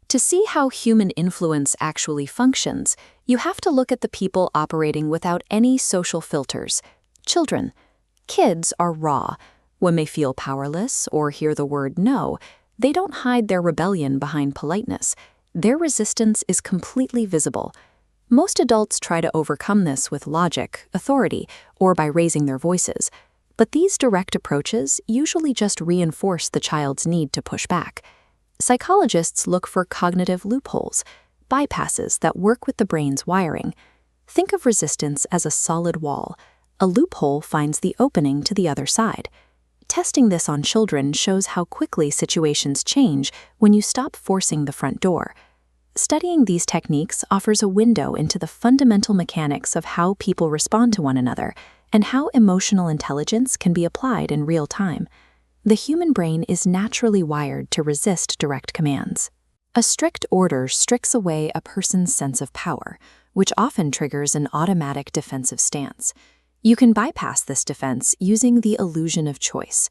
To see how human influence actually functions, you have to look at the people operating without any social filters. Children. Kids are raw. When they feel powerless or hear the word no, they don't hide their rebellion behind politeness. Their resistance is completely visible. Most adults try to overcome this with logic, authority, or by raising their voices. But these direct approaches usually just reinforce the child's need to push back. Psychologists look for cognitive loopholes, bypasses that work with the brain's wiring. Think of resistance as a solid wall. A loophole finds the opening to the other side. Testing this on children shows how quickly situations change when you stop forcing the front door. Studying these techniques offers a window into the fundamental mechanics of how people respond to one another and how emotional intelligence can be applied in real time. The human brain is naturally wired to resist direct commands. A strict order strips away a person's sense of power, which often triggers an automatic defensive stance. You can bypass this defense using the illusion of choice.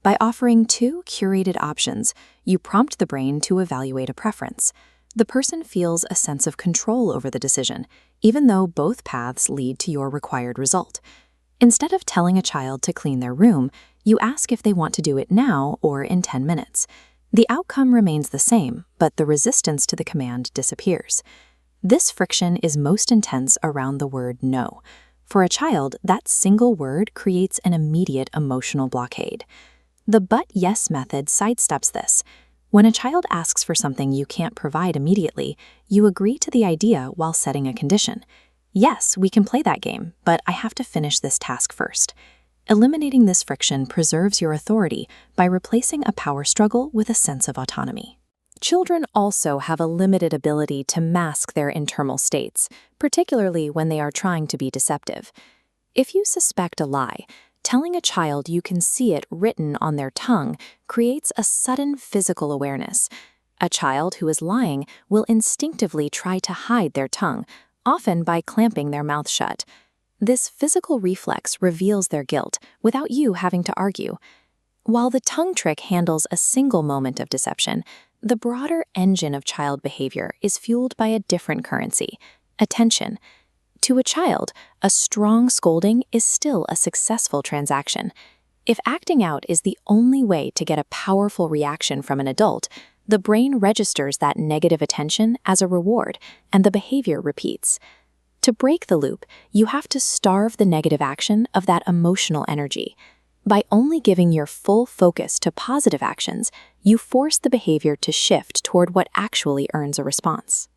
By offering two curated options, you prompt the brain to evaluate a preference. The person feels a sense of control over the decision, even though both paths lead to your required result. Instead of telling a child to clean their room, you ask if they want to do it now or in 10 minutes. The outcome remains the same, but the resistance to the command disappears. This friction is most intense around the word no. For a child, that single word creates an immediate emotional blockade. The but yes method sidesteps this. When a child asks for something you can't provide immediately, you agree to the idea while setting a condition. Yes, we can play that game, but I have to finish this task first. Eliminating this friction preserves your authority by replacing a power struggle with a sense of autonomy. Children also have a limited ability to mask their internal states, particularly when they are trying to be deceptive. If you suspect a lie, telling a child you can see it written on their tongue creates a sudden physical awareness. A child who is lying will instinctively try to hide their tongue, often by clamping their mouth shut. This physical reflex reveals their guilt without you having to argue. While the tongue trick handles a single moment of deception, the broader engine of child behavior is fueled by a different currency: attention. To a child, a strong scolding is still a successful transaction. If acting out is the only way to get a powerful reaction from an adult, the brain registers that negative attention as a reward, and the behavior repeats. To break the loop, you have to starve the negative action of that emotional energy. By only giving your full focus to positive actions, you force the behavior to shift toward what actually earns a response.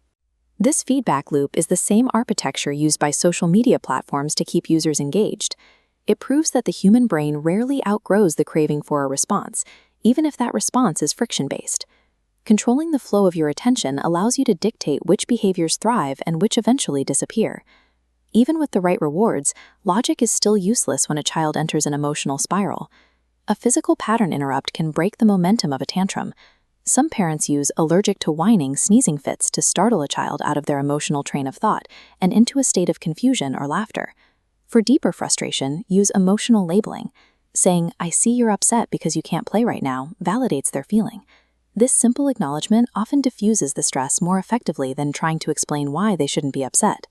This feedback loop is the same architecture used by social media platforms to keep users engaged. It proves that the human brain rarely outgrows the craving for a response, even if that response is friction-based. Controlling the flow of your attention allows you to dictate which behaviors thrive and which eventually disappear. Even with the right rewards, logic is still useless when a child enters an emotional spiral. A physical pattern interrupt can break the momentum of a tantrum. Some parents use allergic to whining sneezing fits to startle a child out of their emotional train of thought and into a state of confusion or laughter. For deeper frustration, use emotional labeling. Saying, "I see you're upset because you can't play right now," validates their feeling. This simple acknowledgement often diffuses the stress more effectively than trying to explain why they shouldn't be upset.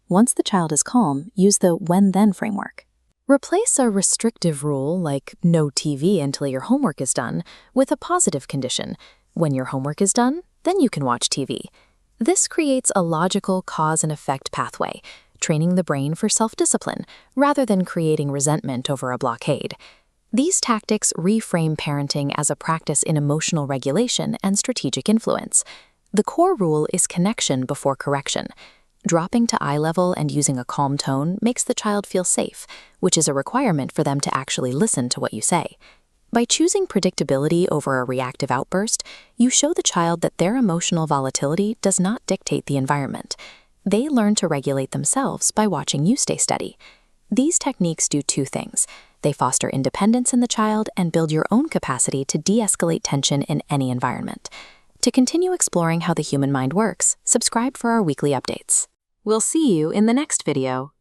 Once the child is calm, use the when-then framework. Replace a restrictive rule like no TV until your homework is done with a positive condition. When your homework is done, then you can watch TV. This creates a logical cause and effect pathway, training the brain for self-discipline rather than creating resentment over a blockade. These tactics reframe parenting as a practice in emotional regulation and strategic influence. The core rule is connection before correction. Dropping to eye level and using a calm tone makes the child feel safe, which is a requirement for them to actually listen to what you say. By choosing predictability over a reactive outburst, you show the child that their emotional volatility does not dictate the environment. They learn to regulate themselves by watching you stay steady. These techniques do two things. They foster independence in the child and build your own capacity to de-escalate tension in any environment. To continue exploring how the human mind works, subscribe for our weekly updates. We'll see you in the next video.